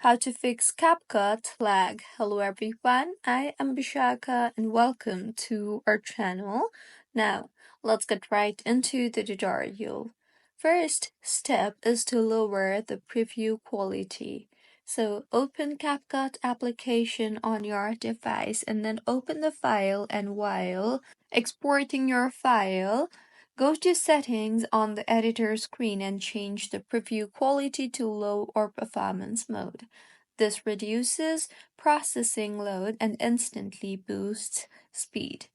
How to fix CapCut lag. Hello everyone, I am Bishaka and welcome to our channel. Now, let's get right into the tutorial. First step is to lower the preview quality. So open CapCut application on your device and then open the file, and while exporting your file, go to settings on the editor screen and change the preview quality to low or performance mode. This reduces processing load and instantly boosts speed.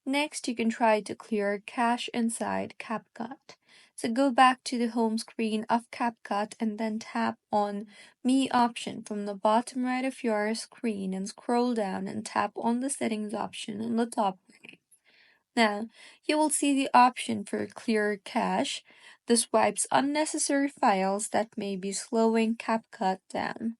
Next, you can try to clear cache inside CapCut. So go back to the home screen of CapCut and then tap on Me option from the bottom right of your screen and scroll down and tap on the settings option in the top right. Now, you will see the option for Clear Cache. This wipes unnecessary files that may be slowing CapCut down.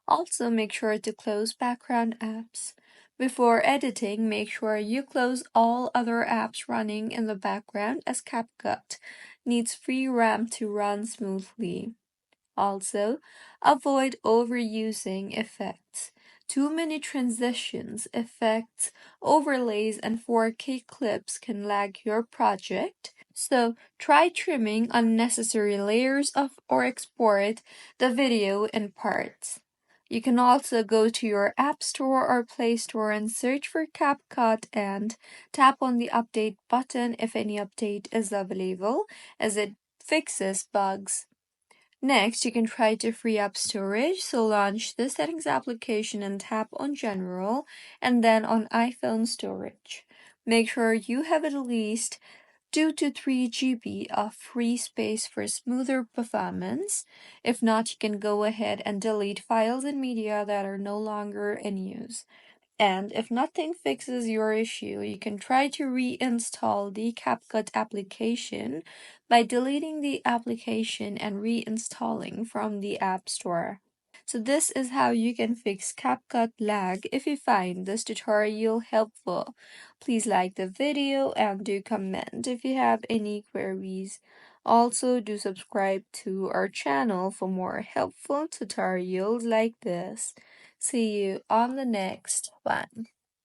Also, make sure to close background apps. Before editing, make sure you close all other apps running in the background, as CapCut needs free RAM to run smoothly. Also, avoid overusing effects. Too many transitions, effects, overlays, and 4K clips can lag your project. So try trimming unnecessary layers or export the video in parts. You can also go to your App Store or Play Store and search for CapCut and tap on the update button if any update is available, as it fixes bugs. Next, you can try to free up storage, so launch the settings application and tap on General and then on iPhone storage. Make sure you have at least 2 to 3 GB of free space for smoother performance. If not, you can go ahead and delete files and media that are no longer in use. And if nothing fixes your issue, you can try to reinstall the CapCut application by deleting the application and reinstalling from the App Store. So this is how you can fix CapCut lag. If you find this tutorial helpful, please like the video and do comment if you have any queries. Also, do subscribe to our channel for more helpful tutorials like this. See you on the next one.